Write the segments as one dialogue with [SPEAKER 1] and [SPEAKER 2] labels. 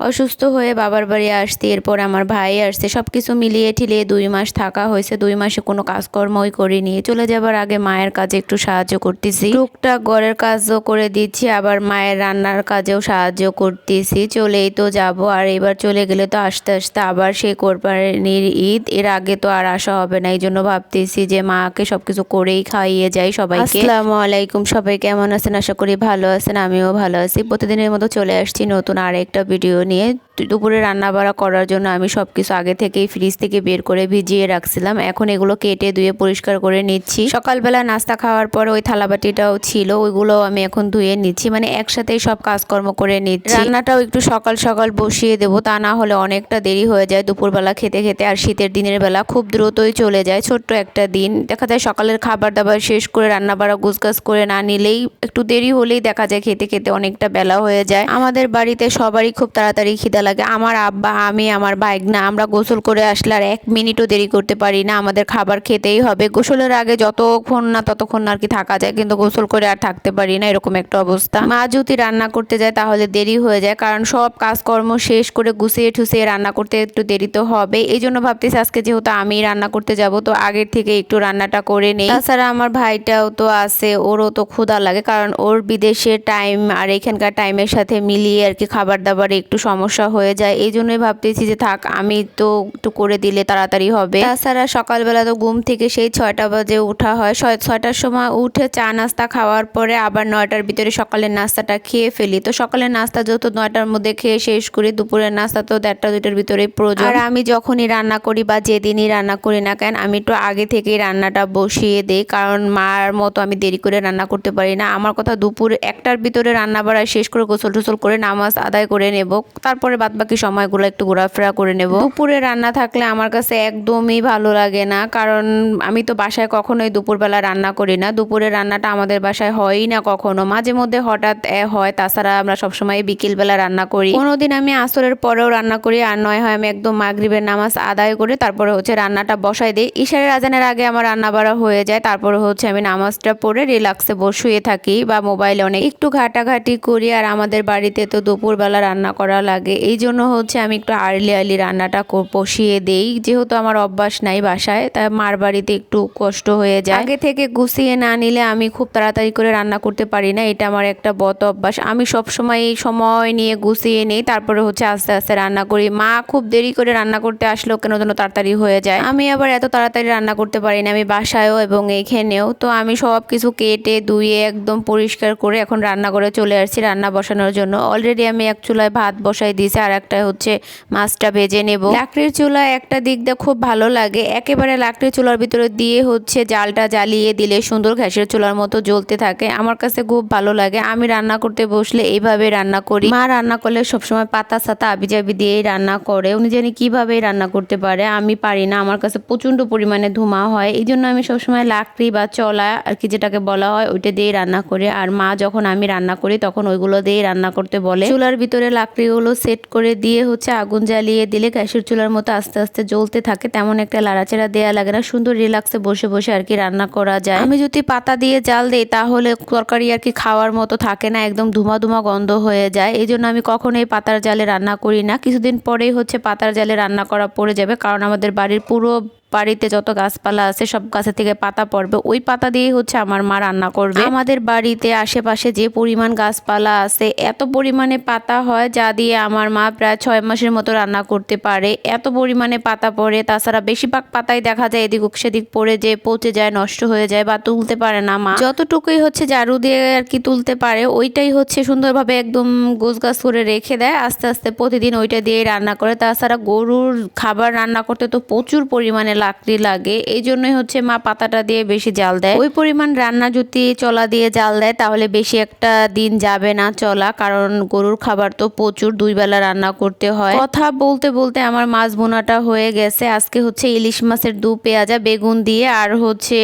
[SPEAKER 1] অসুস্থ হয়ে বাবার বাড়ি আসতে, এরপর আমার ভাই আসছে, সবকিছু মিলিয়ে ঠিলিয়ে 2 মাস থাকা হয়েছে। 2 মাসে কোনো কাজকর্মই করিনি। চলে যাবার আগে মায়ের কাজে একটু সাহায্য করতেছি, টুকটাক ঘরের কাজও করে দিচ্ছি, আবার মায়ের রান্নার কাজেও সাহায্য করতেছি। চলেই তো যাব, আর এবার চলে গেলে তো আস্তে আস্তে আবার সেই কোরবানির ঈদ। এর আগে তো আর আসা হবে না, এই জন্য ভাবতেছি যে মাকে সবকিছু করেই খাইয়ে যাই সবাইকে। আসসালামু আলাইকুম, সবাই কেমন আছেন? আশা করি ভালো আছেন, আমিও ভালো আছি। প্রতিদিনের মতো চলে আসছি নতুন আর একটা ভিডিও নিয়ে। দুপুরে রান্না বাড়া করার জন্য আমি সবকিছু আগে থেকেই ফ্রিজ থেকে বের করে ভিজিয়ে রাখছিলাম। এখন এগুলো কেটে ধুয়ে পরিষ্কার করে নিচ্ছি। সকালবেলা নাস্তা খাওয়ার পরে ওই থালাবাটিটাও ছিল, ওইগুলো আমি এখন ধুয়ে নিচ্ছি, মানে একসাথেই সব কাজকর্ম করে নিচ্ছি। রান্নাটাও একটু সকাল সকাল বসিয়ে দেবো, তা না হলে অনেকটা দেরি হয়ে যায় দুপুরবেলা খেতে খেতে। আর শীতের দিনের বেলা খুব দ্রুতই চলে যায়, ছোট্ট একটা দিন। দেখা যায় সকালের খাবার দাবার শেষ করে রান্না বাড়া গুছগাছ করে না নিলেই, একটু দেরি হলেই দেখা যায় খেতে খেতে অনেকটা বেলা হয়ে যায়। আমাদের বাড়িতে সবারই খুব তাড়াতাড়ি খিদা লাগে। আমার আব্বা, আমি, আমার ভাইগনা, আমরা গোসল করে আসলে আর 1 মিনিটও দেরি করতে পারি না, আমাদের খাবার খেতেই হবে। গোসলের আগে যতক্ষণ না ততক্ষণ আর কি থাকা যায়, কিন্তু গোসল করে আর থাকতে পারি না, এরকম একটা অবস্থা। মা যদি রান্না করতে যায় তাহলে দেরি হয়ে যায়, কারণ সব কাজকর্ম শেষ করে গুছিয়ে ঠুসিয়ে রান্না করতে একটু দেরি তো হবে। এই জন্য ভাবতেছি আজকে যেহেতু আমি রান্না করতে যাব, তো আগের থেকে একটু রান্নাটা করে নেই। তাছাড়া আমার ভাইটাও তো আছে, ওরও তো ক্ষুধা লাগে, কারণ ওর বিদেশের টাইম আর এখানকার টাইমের সাথে মিলিয়ে আর কি খাবার দাবারে একটু সমস্যা হয়ে যায়। এই জন্যই ভাবতেছি যে থাক, আমি তো একটু করে দিলে তাড়াতাড়ি হবে। তাছাড়া সকালবেলা তো ঘুম থেকে সেই 6টা বাজে ওঠা হয়, 6টার সময় উঠে চা নাস্তা খাওয়ার পরে আবার 9টার ভিতরে সকালের নাস্তাটা খেয়ে ফেলি। তো সকালের নাস্তা যেহেতু 9টার মধ্যে খেয়ে শেষ করি, দুপুরের নাস্তা তো 1টা 2টার ভিতরে প্রয়োজন। আর আমি যখনই রান্না করি বা যেদিনই রান্না করি না কেন, আমি একটু আগে থেকেই রান্নাটা বসিয়ে দিই, কারণ মার মতো আমি দেরি করে রান্না করতে পারি না। আমার কথা, দুপুর 1টার ভিতরে রান্না বাড়া শেষ করে গোসল টোসল করে নামাজ আদায় করে নেব, তারপরে বাদবাকি সময়গুলো একটু ঘোরাফেরা করে নেব। দুপুরে রান্না থাকলে আমার কাছে একদমই ভালো লাগে না, কারণ আমি তো বাসায় কখনোই দুপুরবেলা রান্না করি না। দুপুরে রান্নাটা আমাদের বাসায় হয়ই না কখনো, মাঝে মধ্যে হঠাৎ হয়, তাছাড়া আমরা সবসময় বিকেলবেলা রান্না করি। কোনোদিন আমি আসরের পরেও রান্না করি, আর নয় হয় আমি একদম মাগরিবের নামাজ আদায় করে তারপরে হচ্ছে রান্নাটা বসাই দিই। ইশারের আজানের আগে আমার রান্না বাড়া হয়ে যায়, তারপরে হচ্ছে আমি নামাজটা পড়ে রিল্যাক্সে শুয়ে থাকি বা মোবাইলে অনেক একটু ঘাটাঘাটি করি। আর আমাদের বাড়িতে তো দুপুরবেলা রান্না করা লাগে, এই জন্য হচ্ছে আমি একটু আর্লি রান্নাটা বসিয়ে দেই, যেহেতু আমার অভ্যাস নাই বাসায়, তাই মার বাড়িতে একটু কষ্ট হয়ে যায়। আগে থেকে গুছিয়ে না নিলে আমি খুব তাড়াতাড়ি করে রান্না করতে পারি না, এটা আমার একটা বদ অভ্যাস। আমি সবসময় সময় নিয়ে গুছিয়ে নেই, তারপরে হচ্ছে আস্তে আস্তে রান্না করি। মা খুব দেরি করে রান্না করতে আসলেও কেন যেন তাড়াতাড়ি হয়ে যায়, আমি আবার এত তাড়াতাড়ি রান্না করতে পারি না, আমি বাসায়ও এবং এইখানেও। তো আমি সব কিছু কেটে ধুয়ে একদম পরিষ্কার করে এখন রান্না করে চলে আসছি রান্না বসানোর জন্য। অলরেডি আমি এক চুলায় ভাত বসাই দিয়েছি, আর একটা হচ্ছে মাছটা ভেজে নেব। লাকড়ির চুলা একটা দিক দিয়ে খুব ভালো লাগে, একেবারে লাকড়ির চুলার ভিতরে দিয়ে হচ্ছে জালটা জ্বালিয়ে দিলে সুন্দর গ্যাসের চুলার মতো জ্বলতে থাকে, আমার কাছে খুব ভালো লাগে। আমি রান্না করতে বসলে এইভাবে রান্না করি। মা রান্না করলে সবসময় পাতা সাতা আবিজাবি দিয়েই রান্না করে, উনি জানি কিভাবে রান্না করতে পারে, আমি পারি না, আমার কাছে প্রচন্ড পরিমাণে ধোঁয়া হয়। এই জন্য আমি সবসময় লাকড়ি বা চলা আর কি যেটাকে বলা হয় ওইটা দিয়ে রান্না করি। আর মা যখন আমি রান্না করি তখন ওইগুলো দিয়ে রান্না করতে বলে। চুলার ভিতরে লাকড়িগুলো সেট করে দিয়ে হচ্ছে আগুন জ্বালিয়ে দিলে গ্যাসের চুলার মতো আস্তে আস্তে জ্বলতে থাকে, তেমন একটা লাড়াচাড়া দেওয়া লাগে না, সুন্দর রিল্যাক্সে বসে বসে আর কি রান্না করা যায়। আমি যদি পাতা দিয়ে জাল দিই তাহলে তরকারি আর কি খাওয়ার মতো থাকে না, একদম ধুমা ধুমা গন্ধ হয়ে যায়। এই জন্য আমি কখনোই পাতার জালে রান্না করি না। কিছুদিন পরেই হচ্ছে পাতার জালে রান্না করা পড়ে যাবে, কারণ আমাদের বাড়ির পুরো বাড়িতে যত গাছপালা আছে সব গাছের থেকে পাতা পড়বে, ওই পাতা দিয়ে হচ্ছে আমার মা রান্না করবে। আমাদের বাড়িতে আশেপাশে যে পরিমাণ গাছপালা আছে, এত পরিমাণে পাতা হয় যা দিয়ে আমার মা প্রায় 6 মাসের মতো রান্না করতে পারে, এত পরিমাণে পাতা পড়ে। তাছাড়া বেশিরভাগ পাতাই দেখা যায় এদিক সেদিক পড়ে যে পচে যায়, নষ্ট হয়ে যায় বা তুলতে পারে না মা। যতটুকুই হচ্ছে ঝাড়ু দিয়ে আর কি তুলতে পারে, ওইটাই হচ্ছে সুন্দরভাবে একদম গোছগাছ করে রেখে দেয়, আস্তে আস্তে প্রতিদিন ওইটা দিয়ে রান্না করে। তাছাড়া গরুর খাবার রান্না করতে তো প্রচুর পরিমাণে লাকড়ি লাগে, এই জন্যই হচ্ছে মা পাতাটা দিয়ে বেশি জাল দেয়। ওই পরিমাণ রান্না যদি চলা দিয়ে জাল দেয় তাহলে বেশি একটা দিন যাবে না চলা, কারণ গরুর খাবার তো প্রচুর, 2 বেলা রান্না করতে হয়। কথা বলতে বলতে আমার মাছ বোনাটা হয়ে গেছে। আজকে হচ্ছে ইলিশ মাছের দু পেঁয়াজা বেগুন দিয়ে আর হচ্ছে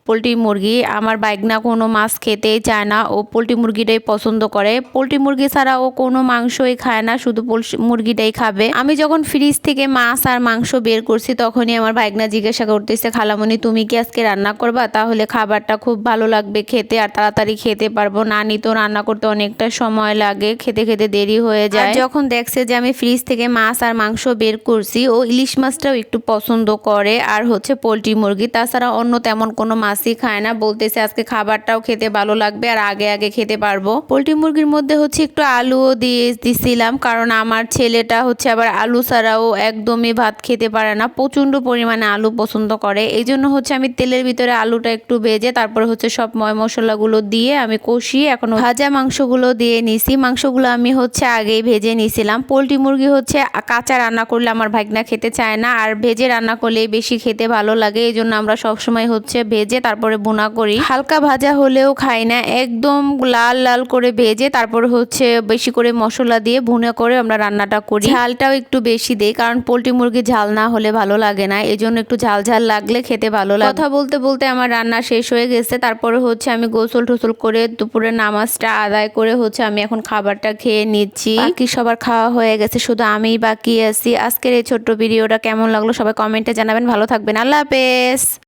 [SPEAKER 1] পোলট্রি মুরগি। আমার বাইগনা কোনো মাছ খেতেই চায় না, ও পোলট্রি মুরগিটাই পছন্দ করে। পোলট্রি মুরগি ছাড়া ও কোনো মাংসই খায় না, শুধু মুরগিটাই খাবে। আমি যখন ফ্রিজ থেকে মাছ আর মাংস বের করছি তখনই আমার ভাইগনা জিজ্ঞাসা করতেছে, খালামণি তুমি কি আজকে রান্না করবা? তাহলে খাবারটা খুব ভালো লাগবে খেতে আর তাড়াতাড়ি খেতে পারবো। নানি তো রান্না করতে অনেকটা সময় লাগে, খেতে খেতে দেরি হয়ে যায়। যখন দেখছে যে আমি ফ্রিজ থেকে মাছ আর মাংস বের করছি, ও ইলিশ মাছটাও একটু পছন্দ করে আর হচ্ছে পোলট্রি মুরগি। তাছাড়া অন্য তেমন কোনো মাছই খায় না। বলতেছে আজকে খাবারটাও খেতে ভালো লাগবে আর আগে আগে খেতে পারবো। পোলট্রি মুরগির মধ্যে হচ্ছে একটু আলুও দিছিলাম, কারণ আমার ছেলেটা হচ্ছে আবার আলু ছাড়াও একদমই ভাত খেতে পারে না, প্রচন্ড পরিমাণে আলু পছন্দ করে। এই জন্য হচ্ছে আমি তেলের ভিতরে আলুটা একটু ভেজে তারপরে হচ্ছে সব ময় মশলাগুলো দিয়ে আমি কষিয়ে এখন ভাজা মাংসগুলো দিয়ে নিছি। মাংসগুলো আমি হচ্ছে আগেই ভেজে নিছিলাম। পোলট্রি মুরগি হচ্ছে কাঁচা রান্না করলে আমার ভাগনা খেতে চায় না, আর ভেজে রান্না করলে বেশি খেতে ভালো লাগে। এই জন্য আমরা সবসময় হচ্ছে ভেজে তারপরে ভুনা করি। হালকা ভাজা হলেও খাই না, একদম লাল লাল করে ভেজে তারপর হচ্ছে বেশি করে মশলা দিয়ে ভুনা করে আমরা রান্নাটা করি। ঝালটাও একটু বেশি দেই, কারণ পোলট্রি মুরগি ঝাল না হলে ভালো লাগে না, এই জন্য একটু ঝাল ঝাল লাগলে খেতে ভালো লাগে। কথা বলতে বলতে আমার রান্না শেষ হয়ে গেছে। তারপরে হচ্ছে আমি গোসল টোসল করে দুপুরে নামাজটা আদায় করে হচ্ছে আমি এখন খাবারটা খেয়ে নিচ্ছি। বাকি সবার খাওয়া হয়ে গেছে, শুধু আমিই বাকি আছি। আজকের এই ছোট্ট ভিডিওটা কেমন লাগলো সবাই কমেন্টে জানাবেন। ভালো থাকবেন, আল্লাহ হাফেজ।